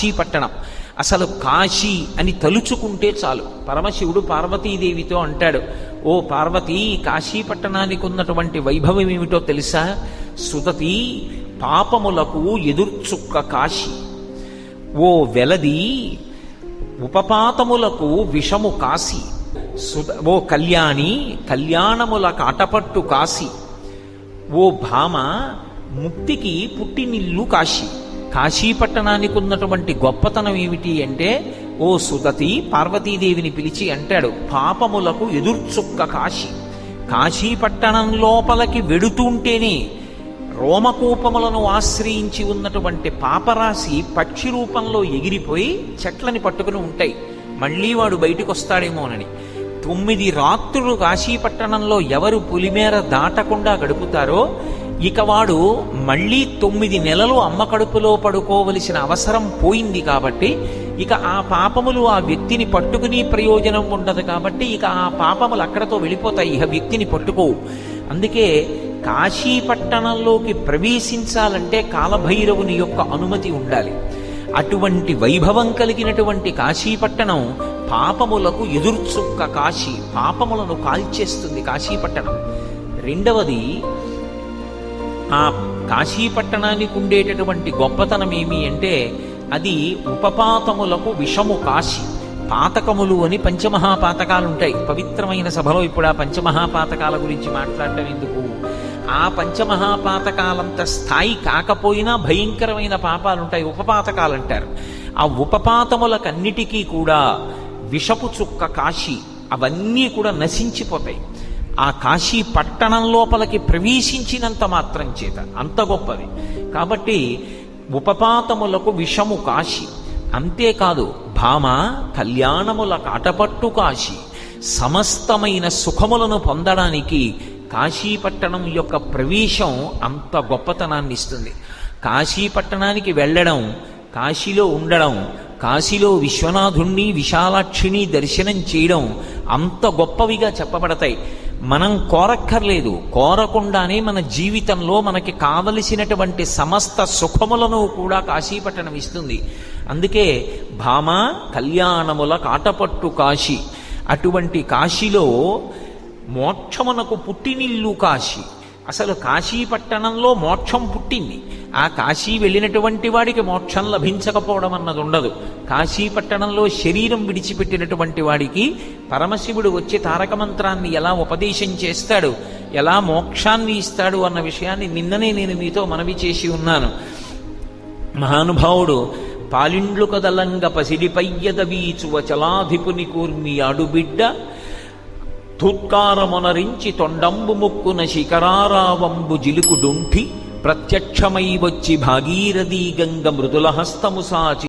కాశీపట్టణం. అసలు కాశీ అని తలుచుకుంటే చాలు. పరమశివుడు పార్వతీదేవితో అంటాడు, ఓ పార్వతీ, కాశీపట్టణానికి ఉన్నటువంటి వైభవం ఏమిటో తెలుసా? సుదతి, పాపములకు ఎదుర్చుక్క కాశీ. ఓ వెలది, ఉపపాతములకు విషము కాశీ. ఓ కళ్యాణి, కళ్యాణముల కాటపట్టు కాశీ. ఓ భామ, ముక్తికి పుట్టినిల్లు కాశీ. కాశీపట్టణానికి ఉన్నటువంటి గొప్పతనం ఏమిటి అంటే, ఓ సుదతి, పార్వతీదేవిని పిలిచి అంటాడు, పాపములకు ఎదుర్చుక్క కాశీ. కాశీపట్టణం లోపలికి వెడుతుంటేనే రోమకూపములను ఆశ్రయించి ఉన్నటువంటి పాపరాశి పక్షి రూపంలో ఎగిరిపోయి చెట్లని పట్టుకుని ఉంటాయి. మళ్ళీ వాడు బయటకు వస్తాడేమోనని 9 రాత్రులు కాశీపట్టణంలో ఎవరు పులిమేర దాటకుండా గడుపుతారో ఇక వాడు మళ్ళీ 9 నెలలు అమ్మ కడుపులో పడుకోవలసిన అవసరం పోయింది. కాబట్టి ఇక ఆ పాపములు ఆ వ్యక్తిని పట్టుకుని ప్రయోజనం ఉండదు. కాబట్టి ఇక ఆ పాపములు అక్కడతో వెళ్ళిపోతాయి, ఇక వ్యక్తిని పట్టుకోవు. అందుకే కాశీపట్టణంలోకి ప్రవేశించాలంటే కాలభైరవుని యొక్క అనుమతి ఉండాలి. అటువంటి వైభవం కలిగినటువంటి కాశీపట్టణం పాపములకు ఎదుర్చుక్క కాశీ. పాపములను కాల్చేస్తుంది కాశీపట్టణం. రెండవది, ఆ కాశీపట్టణానికి ఉండేటటువంటి గొప్పతనం ఏమి అంటే, అది ఉపపాతములకు విషము కాశీ. పాతకములు అని పంచమహాపాతకాలు ఉంటాయి. పవిత్రమైన సభలో ఇప్పుడు ఆ పంచమహాపాతకాల గురించి మాట్లాడటం ఎందుకు? ఆ పంచమహాపాతకాలంత స్థాయి కాకపోయినా భయంకరమైన పాపాలుంటాయి, ఉపపాతకాలు అంటారు. ఆ ఉపపాతములకన్నిటికీ కూడా విషపు చుక్క కాశీ. అవన్నీ కూడా నశించిపోతాయి ఆ కాశీ పట్టణం లోపలికి ప్రవేశించినంత మాత్రం చేత. అంత గొప్పది. కాబట్టి ఉపపాతములకు విషము కాశీ. అంతేకాదు, భామ, కళ్యాణముల కాటపట్టు కాశీ. సమస్తమైన సుఖములను పొందడానికి కాశీపట్టణం యొక్క ప్రవేశం అంత గొప్పతనాన్ని ఇస్తుంది. కాశీపట్టణానికి వెళ్ళడం, కాశీలో ఉండడం, కాశీలో విశ్వనాథుణ్ణి, విశాలాక్షిని దర్శనం చేయడం అంత గొప్పవిగా చెప్పబడతాయి. మనం కోరక్కర్లేదు, కోరకుండానే మన జీవితంలో మనకి కావలసినటువంటి సమస్త సుఖములను కూడా కాశీపట్టణం ఇస్తుంది. అందుకే భామ, కళ్యాణముల కాటపట్టు కాశీ. అటువంటి కాశీలో మోక్షమునకు పుట్టినిల్లు కాశీ. అసలు కాశీపట్టణంలో మోక్షం పుట్టింది. ఆ కాశీ వెళ్ళినటువంటి వాడికి మోక్షం లభించకపోవడం అన్నది ఉండదు. కాశీపట్టణంలో శరీరం విడిచిపెట్టినటువంటి వాడికి పరమశివుడు వచ్చి తారక మంత్రాన్ని ఎలా ఉపదేశం చేస్తాడు, ఎలా మోక్షాన్ని ఇస్తాడు అన్న విషయాన్ని నిన్ననే నేను మీతో మనవి చేసి ఉన్నాను. మహానుభావుడు పాలిండ్లు కదలంగ పసిడిపయ్యద వీచువ చలాధిపుని కూర్మి అడుబిడ్డ ధూత్కారమునరించి తొండంబు ముక్కున శిఖరారావంబు జిలుకు డుంఠి ప్రత్యక్షమై వచ్చి భాగీరథీ గంగ మృదుల హస్తము సాచి